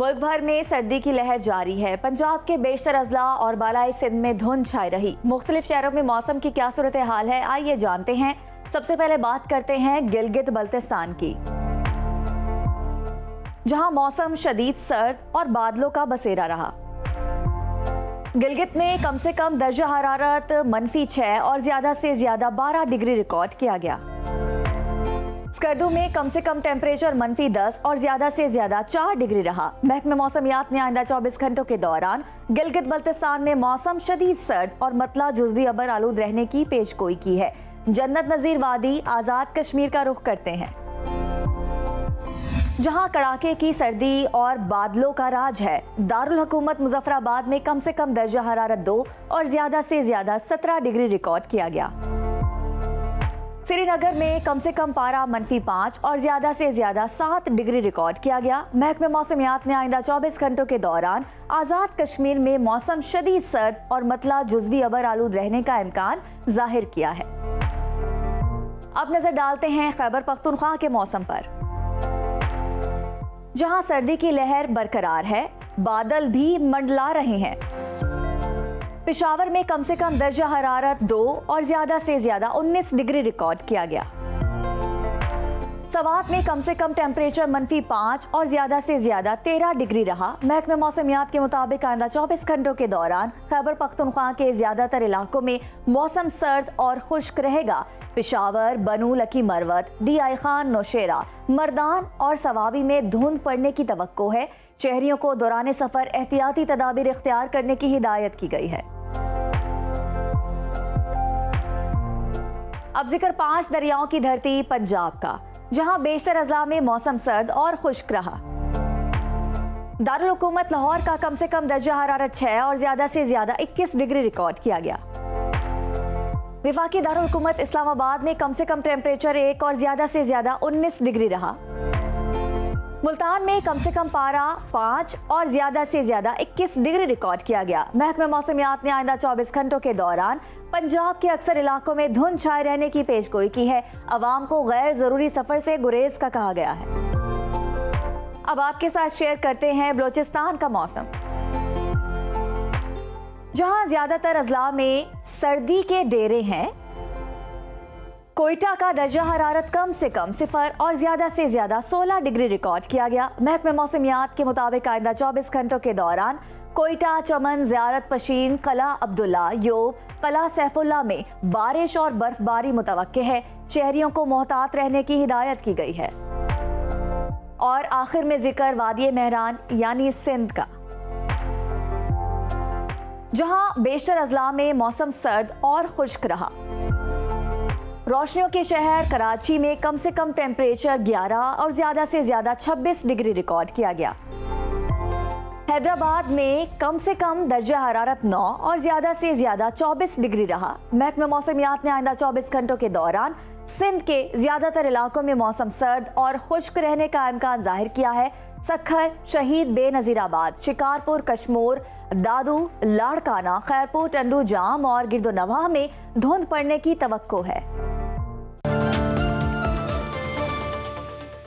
मुल्क भर में सर्दी की लहर जारी है। पंजाब के बेशतर अजला और बालाई सिंध में धुंध छाई रही। मुख्तलिफ शहरों में मौसम की क्या सूरत हाल है, आइए जानते हैं। सबसे पहले बात करते हैं गिलगित बल्तिस्तान की, जहां मौसम शदीद सर्द और बादलों का बसेरा रहा। गिलगित में कम से कम दर्जा हरारत -6 और ज्यादा से ज्यादा 12 डिग्री रिकॉर्ड किया गया। स्कर्दू में कम से कम टेम्परेचर -10 और ज्यादा से ज्यादा 4 डिग्री रहा। महकमे मौसमियात ने आइंदा 24 घंटों के दौरान गिलगित बल्तिस्तान में मौसम शदीद सर्द और मतला जुज़वी अबर आलूद रहने की पेशगोई की है। जन्नत नजीर वादी आजाद कश्मीर का रुख करते हैं, जहां कड़ाके की सर्दी और बादलों का राज है। दारुल हुकूमत मुजफ्फराबाद में कम से कम दर्जा हरारत 2 और ज्यादा से ज्यादा 17 डिग्री रिकॉर्ड किया गया। श्रीनगर में कम से कम पारा -5 और ज्यादा से ज्यादा 7 डिग्री रिकॉर्ड किया गया। महकमे मौसमियात ने आइंदा 24 घंटों के दौरान आजाद कश्मीर में मौसम शदीद सर्द और मतला जुज़वी अबर आलूद रहने का इम्कान जाहिर किया है। अब नजर डालते हैं खैबर पख्तूनख्वा के मौसम पर, जहां सर्दी की लहर बरकरार है, बादल भी मंडला रहे हैं। पेशावर में कम से कम दर्जा हरारत 2 और ज्यादा से ज्यादा 19 डिग्री रिकॉर्ड किया गया। सवात में कम से कम टेम्परेचर -5 और ज्यादा से ज्यादा 13 डिग्री रहा। महकमे मौसमियात के मुताबिक आइंदा 24 घंटों के दौरान खैबर पख्तूनख्वा के ज्यादातर इलाकों में मौसम सर्द और खुश्क रहेगा। पेशावर, बनू, लकी मरवत, DI खान, नौशेरा, मर्दान और सवाबी में धुंध पड़ने की तवक्को है। शहरियों को दौरान सफर एहतियाती तदाबीर इख्तियार करने की हिदायत की गई है। अब जिक्र 5 दरियाओं की धरती पंजाब का, जहां बेशतर अजला में मौसम सर्द और खुश्क रहा। दारुल हुकूमत लाहौर का कम से कम दर्जा हरारत 6 और ज्यादा से ज्यादा 21 डिग्री रिकॉर्ड किया गया। विफाकी दारुल हुकूमत इस्लामाबाद में कम से कम टेम्परेचर 1 और ज्यादा से ज्यादा 19 डिग्री रहा। मुल्तान में कम से कम पारा 5 और ज्यादा से ज्यादा 21 डिग्री रिकॉर्ड किया गया। महकमे मौसमियात ने आइंदा 24 घंटों के दौरान पंजाब के अक्सर इलाकों में धुंध छाए रहने की पेशगोई की है। अवाम को गैर जरूरी सफर से गुरेज का कहा गया है। अब आपके साथ शेयर करते हैं बलोचिस्तान का मौसम, जहां ज्यादातर अजला में सर्दी के डेरे हैं। कोयटा का दर्जा हरारत कम से कम 0 और ज्यादा से ज्यादा 16 डिग्री रिकॉर्ड किया गया। महकमे मौसमियात के मुताबिक आइंदा 24 घंटों के दौरान कोयटा, चमन, ज़ियारत पशीन, कला अब्दुल्ला, योब, कला सैफुल्ला में बारिश और बर्फबारी मुतवक्के है। शहरियों को मोहतात रहने की हिदायत की गई है। और आखिर में जिक्र वादी मेहरान यानी सिंध का, जहां बेशतर अजला में मौसम सर्द और खुश्क रहा। रोशनियों के शहर कराची में कम से कम टेम्परेचर 11 और ज्यादा से ज्यादा 26 डिग्री रिकॉर्ड किया गया। हैदराबाद में कम से कम दर्जा हरारत 9 और ज्यादा से ज्यादा 24 डिग्री रहा। महकमे मौसमियात ने आइंदा 24 घंटों के दौरान सिंध के ज्यादातर इलाकों में मौसम सर्द और खुश्क रहने का इम्कान जाहिर किया है। सखर, शहीद बेनजीराबाद, शिकारपुर, कशमोर, दादू, लाड़काना, खैरपुर, टंडू जाम और गिरदोनवाह में धुंध पड़ने की तवक्को है।